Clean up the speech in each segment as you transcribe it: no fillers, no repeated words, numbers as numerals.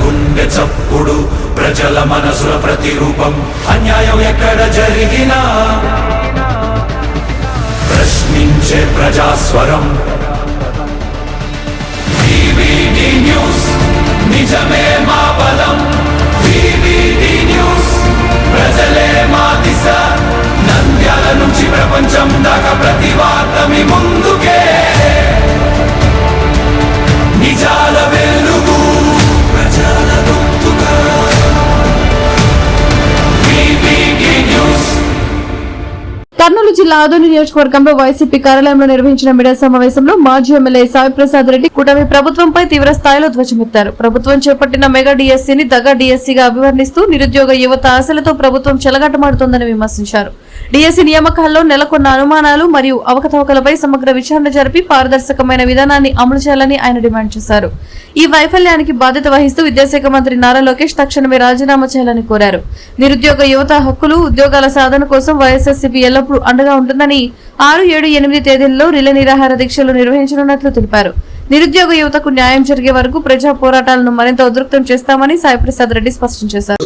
గుండె చప్పుడు ప్రజల మనసుల ప్రతిరూపం అన్యాయం ఎక్కడ జరిగినా ప్రశ్నించే ప్రజాస్వరం వివిడి న్యూస్ నిజమే మా బలం వివిడి న్యూస్ ప్రజలే మా దిశ నంద్యాల నుంచి ప్రపంచం దాకా ప్రతి వార్త మీ ముందుకే నిజాల వెలుగు ప్రజల గొంతుగా వివిడి న్యూస్. కర్నూలు జిల్లా ఆదోని నియోజకవర్గంలో వైసీపీ కార్యాలయంలో నిర్వహించిన మీడియా సమావేశంలో మాజీ ఎమ్మెల్యే సాయి ప్రసాద్ రెడ్డి కూటమి ప్రభుత్వంపై తీవ్ర స్థాయిలో ధ్వజమెత్తారు. ప్రభుత్వం చేపట్టిన మెగా డిఎస్సీని దగా డిఎస్సీగా అభివర్ణిస్తూ నిరుద్యోగ యువత ఆశలతో ప్రభుత్వం చెలగాటమాడుతోందని విమర్శించారు. డిఎస్సీ నియామకాల్లో నెలకొన్న అనుమానాలు మరియు అవకతవకలపై సమగ్ర విచారణ జరిపి పారదర్శకమైన విధానాన్ని అమలు చేయాలని ఆయన డిమాండ్ చేశారు. ఈ వైఫల్యానికి బాధ్యత వహిస్తూ విద్యాశాఖ మంత్రి నారా లోకేష్ తక్షణమే రాజీనామా చేయాలని కోరారు. నిరుద్యోగ యువత హక్కులు ఉద్యోగాల సాధన కోసం వైఎస్ఆర్సీపీ ఎల్లప్పుడూ అండగా ఉంటుందని 6, 7, 8 తేదీల్లో రిలే నిరాహార దీక్షలు నిర్వహించనున్నట్లు తెలిపారు. నిరుద్యోగ యువతకు న్యాయం జరిగే వరకు ప్రజా పోరాటాలను మరింత ఉధృతం చేస్తామని సాయి ప్రసాద్ రెడ్డి స్పష్టం చేశారు.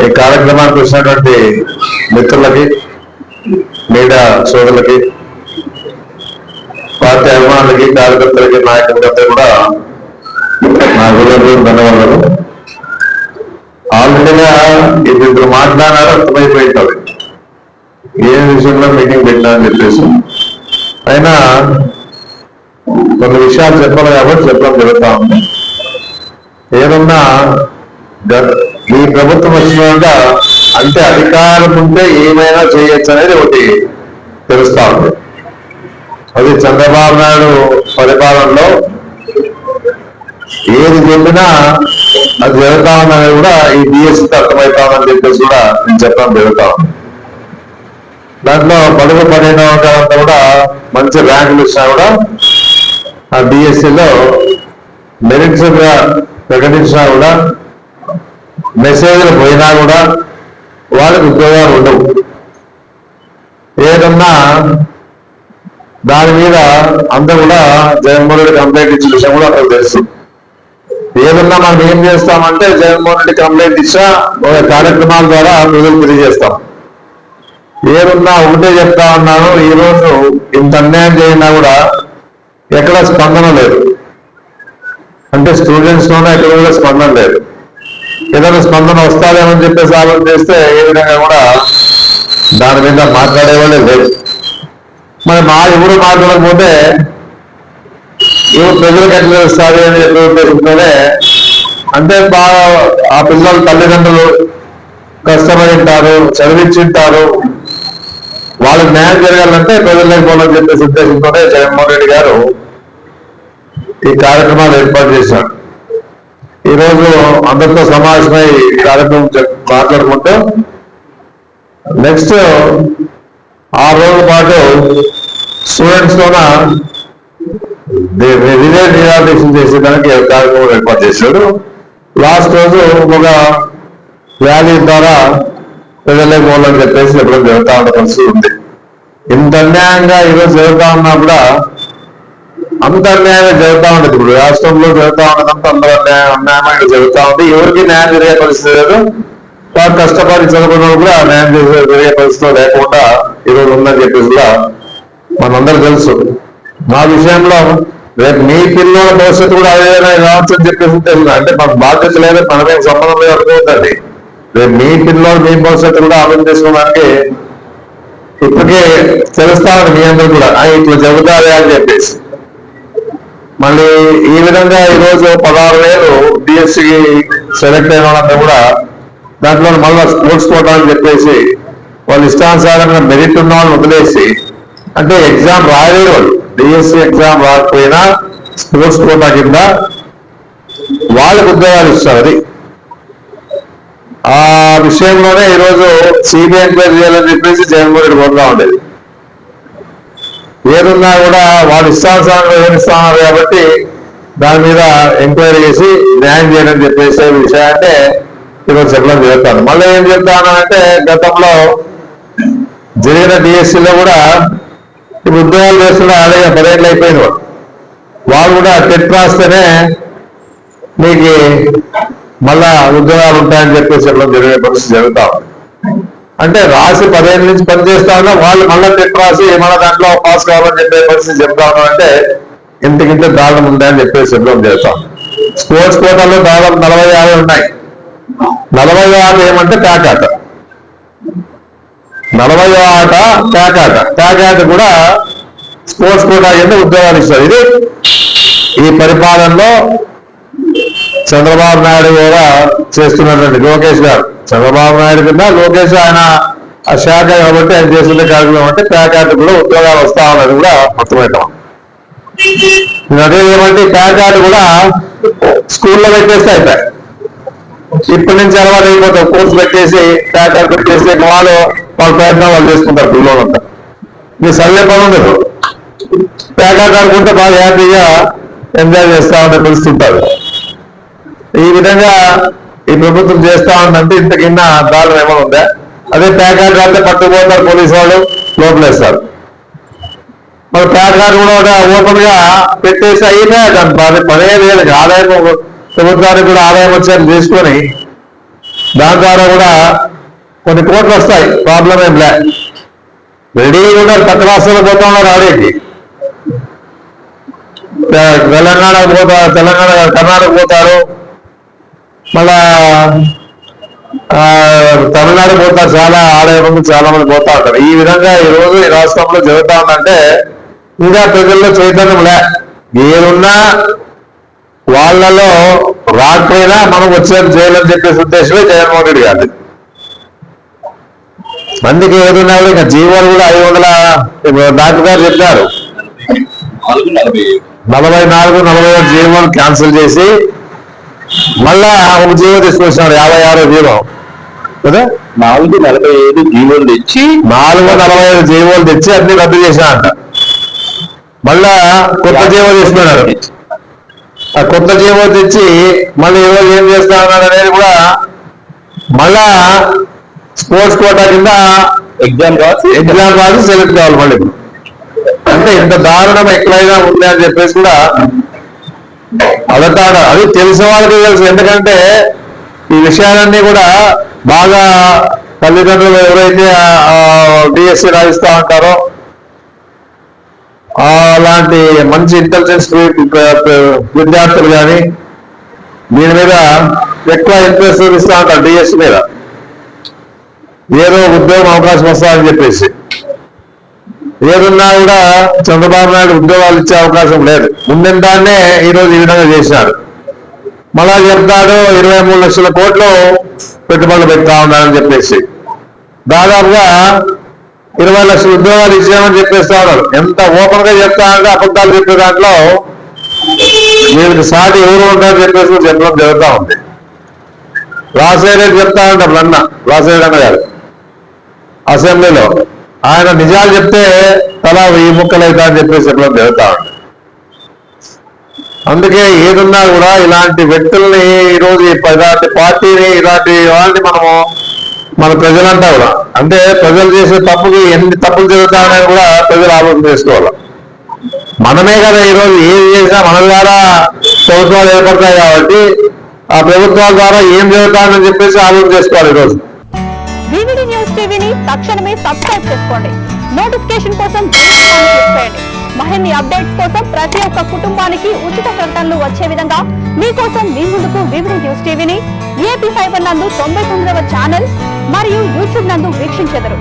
ఈ కార్యక్రమానికి వచ్చినటువంటి మిత్రులకి, మీడియా సోదరులకి, పార్టీ అభిమానులకి, కార్యకర్తలకి, నాయకులకి కూడా నా హృదయపూర్వక ధన్యవాదాలు. ఆల్రెడీగా ఇద్దరు మాట్లాడారు, అర్థమైపోయింది ఏ విషయంలో మీటింగ్ పెట్టినా అని చెప్పేసి. అయినా కొన్ని విషయాలు చెప్పాలి కాబట్టి చెప్పడం జరుగుతా ఉంది. ఏదన్నా ఈ ప్రభుత్వం వచ్చినాక అంటే అధికారం ఉంటే ఏమైనా చేయొచ్చు అనేది ఒకటి తెలుస్తా ఉంది. అది చంద్రబాబు నాయుడు పరిపాలనలో ఏది చెప్పినా అది జరుగుతా ఉందని కూడా ఈ డిఎస్సీకి అర్థమవుతా ఉందని చెప్పేసి కూడా నేను చెప్పడం జరుగుతా ఉంది. దాంట్లో పడుగు పడిన వాళ్ళంతా కూడా మంచి ర్యాంకులు ఇచ్చినా కూడా ఆ డిఎస్సీలో మెరిట్స్ గా ప్రకటించినా కూడా, మెసేజ్లు పోయినా కూడా వాళ్ళకి ఉద్యోగాలు ఉండవు. ఏదన్నా దాని మీద అంతా కూడా జగన్మోహన్ రెడ్డి కంప్లైంట్ ఇచ్చిన విషయం కూడా అక్కడ తెలుసు. ఏదన్నా మనం ఏం చేస్తామంటే జగన్మోహన్ రెడ్డి కంప్లైంట్ ఇచ్చా ఒక కార్యక్రమాల ద్వారా ప్రజలు తెలియజేస్తాం. ఏదన్నా ఒకటే చెప్తా ఉన్నాను, ఈరోజు ఇంత అన్యాయం చేసినా కూడా ఎక్కడ స్పందన లేదు. అంటే స్టూడెంట్స్ లోనే ఎక్కడ కూడా స్పందన లేదు. ఏదైనా స్పందన వస్తాదేమని చెప్పేసి ఆలోచన చేస్తే ఏ విధంగా కూడా దాని మీద మాట్లాడేవాళ్ళే లేదు. మరి ఎవరు మాట్లాడకపోతే ఎవరు ప్రజలకు ఎట్లా వస్తుంది అని చెప్పే ఉద్దేశంతోనే, అంటే బాగా ఆ పిల్లల తల్లిదండ్రులు కష్టపడి ఉంటారు, చదివించుంటారు, వాళ్ళకి న్యాయం జరగాలంటే ప్రజలకు పోవాలని చెప్పేసి ఉద్దేశంతోనే జగన్మోహన్ రెడ్డి గారు ఈ కార్యక్రమాలు ఏర్పాటు చేశారు. ఈరోజు అందరితో సమావేశమై కార్యక్రమం మాట్లాడుకుంటూ నెక్స్ట్ 6 రోజుల పాటు స్టూడెంట్స్ తోన రిలే నిరాదీక్షలు చేసేదానికి కార్యక్రమం ఏర్పాటు చేశాడు. లాస్ట్ రోజు ఒక ర్యాలీ ద్వారా ప్రజలకు పోవాలని చెప్పేసి చెప్పడం జరుగుతా ఉన్న పరిస్థితి ఉంది. ఇంత అన్యాయంగా ఈరోజు జరుగుతా ఉన్నా కూడా అంత అన్యాయంగా జరుగుతూ ఉండదు. ఇప్పుడు రాష్ట్రంలో జరుగుతూ ఉన్నదంతా అందరూ అన్యాయంగా జరుగుతూ ఉంది. ఎవరికి న్యాయం జరిగే పరిస్థితి లేదు. వారు కష్టపడి చదువుకున్న కూడా న్యాయం జరిగే పరిస్థితిలో లేకుండా ఈరోజు ఉందని చెప్పేసి కూడా మనందరూ తెలుసు. మా విషయంలో రేపు మీ పిల్లల భవిష్యత్తు కూడా అదేదైనా కావచ్చు అని చెప్పేసి తెలుసు. అంటే మాకు బాధ్యత లేదు, మనమేం సంబంధం లేదు అనుకోవద్దండి. రేపు మీ పిల్లలు మీ భవిష్యత్తు కూడా ఆలోచన చేసుకోవడానికి ఇప్పటికే తెలుస్తామని మీ అందరూ కూడా ఇట్లా చెబుతారే అని చెప్పేసి. మళ్ళీ ఈ విధంగా ఈరోజు 16,000 డిఎస్సీకి సెలెక్ట్ అయిన వాళ్ళంతా కూడా దాంట్లో మళ్ళీ స్పోర్ట్స్ కోటా అని చెప్పేసి వాళ్ళు ఇష్టానుసారంగా మెరిట్ ఉన్న వాళ్ళని వదిలేసి, అంటే ఎగ్జామ్ రాయలేదు వాళ్ళు, డిఎస్సీ ఎగ్జామ్ రాకపోయినా స్పోర్ట్స్ కోటా కింద వాళ్ళకు ఉద్యోగాలు ఇస్తారు. అది ఆ విషయంలోనే ఈరోజు సిబిఐ ఎంక్వైరీ చేయాలని చెప్పేసి జగన్మోహన్ రెడ్డి కోరుతా ఉండేది. ఏదున్నా కూడా వాళ్ళు ఇష్టానుసారంగా వ్యవహరిస్తున్నారు కాబట్టి దాని మీద ఎంక్వైరీ చేసి న్యాయం చేయాలని చెప్పేసే విషయాన్ని ఈరోజు చెప్పడం జరుగుతాను. మళ్ళీ ఏం చెప్తాను అంటే, గతంలో జరిగిన డిఎస్సీలో కూడా ఇప్పుడు ఉద్యోగాలు చేస్తున్న ఆదాయం 10 ఏళ్ళు అయిపోయిన వాళ్ళు కూడా టెట్ రాస్తేనే మీకు మళ్ళా ఉద్యోగాలు ఉంటాయని చెప్పేసి జరిగే పరిస్థితి జరుగుతా ఉంది. అంటే రాసి 10 ఏళ్ళ నుంచి పనిచేస్తా ఉన్నా వాళ్ళు మళ్ళీ టెట్ రాసి మళ్ళీ దాంట్లో పాస్ కావాలని చెప్పే పరిస్థితి చెప్తా ఉన్నాం. అంటే ఇంతకింత దారుణం ఉందని చెప్పేసి చెప్పడం జరుగుతాం. స్పోర్ట్స్ కోటాలో దాదాపు 40-50 ఉన్నాయి. 40 ఏమంటే ప్యాకాట, 40 ప్యాకాట కూడా స్పోర్ట్స్ కోటా కింద ఉద్యోగాలు ఇస్తారు. ఇది ఈ పరిపాలనలో చంద్రబాబు నాయుడు కూడా చేస్తున్నటువంటి లోకేష్ గారు, చంద్రబాబు నాయుడు కింద లోకేష్ ఆయన ఆ శాఖ కాబట్టి ఆయన చేస్తున్న కార్యక్రమం అంటే ప్యాకాట్ కూడా ఉద్యోగాలు వస్తా ఉన్నది కూడా అర్థమవుతాం. అదే ఏమంటే ప్యాకాట్ కూడా స్కూల్లో పెట్టేస్తే అయిపోయి ఇప్పటి నుంచి అలవాటు అయిపోతాం. కోర్సు పెట్టేసి ప్యాకాట్ పెట్టేసి వాళ్ళు ప్రయత్నం వాళ్ళు చేసుకుంటారు. పిల్లలంతా మీరు చదివే పని ఉండదు, ప్యాకాట్ ఆడుకుంటే బాగా హ్యాపీగా ఎంజాయ్ చేస్తా ఉండే పరిస్థితి ఉంటారు. ఈ విధంగా ఈ ప్రభుత్వం చేస్తా ఉందంటే ఇంతకిన్న దారుణం ఏమైనా ఉందా? అదే ప్యాకాట్ ఆడితే పట్టుకుపోతారు పోలీసు వాళ్ళు, లోపలేస్తారు. మరి ప్యాకాట్ కూడా ఓపెన్ గా పెట్టేసి అయిపోయా దాని పనే లేదు. ఆదాయం ప్రభుత్వానికి కూడా ఆదాయం వచ్చేది తీసుకొని దాని ద్వారా కూడా కొన్ని కోట్లు వస్తాయి, ప్రాబ్లం ఏం లే. రెడీ కూడా పక్క రాష్ట్రాలు పోతా ఉన్నారు ఆడేకి. తెలంగాణకు పోతారు, కర్ణాటక పోతారు, మళ్ళా తమిళనాడు పోతారు. చాలా ఆదాయం చాలా మంది పోతా ఉంటారు. ఈ విధంగా ఈ రోజు ఈ రాష్ట్రంలో జరుగుతా ఉందంటే ఇంకా ప్రజల్లో చైతన్యం లే. ఏదున్నా వాళ్ళలో రాకపోయినా మనం వచ్చేది చేయాలని చెప్పేసి ఉద్దేశమే జగన్మోహన్ రెడ్డి గారు. అందుకే ఏదున్నా ఇంకా జీవోలు కూడా 500 డాక్టర్ గారు చెప్పారు 44-45 జీవోలు క్యాన్సిల్ చేసి మళ్ళా ఒక జీవో తీసుకొచ్చినాడు 56 జీవో కదా. 445 జీవోలు తెచ్చి 445 జీవోలు తెచ్చి అన్ని రద్దు చేశానంట. మళ్ళా కొత్త జీవో తీసుకున్నాడు. ఆ కొత్త జీవో తెచ్చి మళ్ళీ ఈరోజు ఏం చేస్తా ఉన్నాడు అనేది కూడా మళ్ళా స్పోర్ట్స్ కోటా కింద ఎగ్జామ్ రాసి సెలెక్ట్ కావాలి మళ్ళీ. అంటే ఇంత దారుణం ఎక్కడైనా ఉంది అని చెప్పేసి కూడా అదటాడు. అది తెలిసిన వాళ్ళకి తెలుసు. ఎందుకంటే ఈ విషయాలన్నీ కూడా బాగా తల్లిదండ్రులు ఎవరైతే డిఎస్సి రాయిస్తా ఉంటారో అలాంటి మంచి ఇంటెలిజెన్స్ విద్యార్థులు కానీ దీని మీద ఎక్కువ ఇంట్రెస్ట్ చూపిస్తూ ఉంటారు. డిఎస్సి మీద ఏదో ఉద్యోగం అవకాశం వస్తాయని చెప్పేసి ఏదున్నా కూడా చంద్రబాబు నాయుడు ఉద్యోగాలు ఇచ్చే అవకాశం లేదు. ముందున్న దాన్నే ఈరోజు ఈ విధంగా చేశాడు. మళ్ళా చెప్తాడు 23 లక్షల కోట్లు పెట్టుబడులు పెడతా ఉన్నారని చెప్పేసి దాదాపుగా 20 లక్షల ఉద్యోగాలు ఇచ్చామని చెప్పేస్తా ఉన్నారు. ఎంత ఓపెన్ గా చెప్తా అంటే అబద్ధాలు చెప్పే దాంట్లో వీళ్ళకి సాటి ఎవరు ఉంటారని చెప్పేసి చెప్పడం జరుగుతూ ఉంది. రాజశేఖర్ చెప్తా ఉంటారు అన్న రాజశేఖర్ అన్న గారు అసెంబ్లీలో ఆయన నిజాలు చెప్తే తలా 1000 ముక్కలు అవుతా అని చెప్పేసి చెప్పడం జరుగుతూ ఉంది. అందుకే ఏదున్నా కూడా ఇలాంటి వ్యక్తుల్ని ఈరోజు ఇలాంటి పార్టీని ఇలాంటి వాళ్ళని మనము మన ప్రజలంతా కూడా అంటే ప్రజలు చేసే తప్పుకి ఎన్ని తప్పులు జరుగుతాయని కూడా ప్రజలు ఆలోచన చేసుకోవాలి. మనమే కదా ఈరోజు ఏది చేసినా మన ద్వారా ప్రభుత్వాలు ఏర్పడతాయి కాబట్టి ఆ ప్రభుత్వాల ద్వారా ఏం జరుగుతాయని చెప్పేసి ఆలోచన చేసుకోవాలి. ఈరోజు వివిడి న్యూస్ టీవీని తక్షణమే సబ్స్క్రైబ్ చేసుకోండి. నోటిఫికేషన్ కోసం క్లిక్ చేయండి. మరిన్ని అప్డేట్స్ కోసం ప్రతి ఒక్క కుటుంబానికి ఉచిత ప్రకటనలు వచ్చే విధంగా మీకోసం మీ ముందుకు వివిడి న్యూస్ టీవీని ఏపీ ఫైబర్ నందు 99వ ఛానల్ మరియు యూట్యూబ్ నందు వీక్షించెదరు.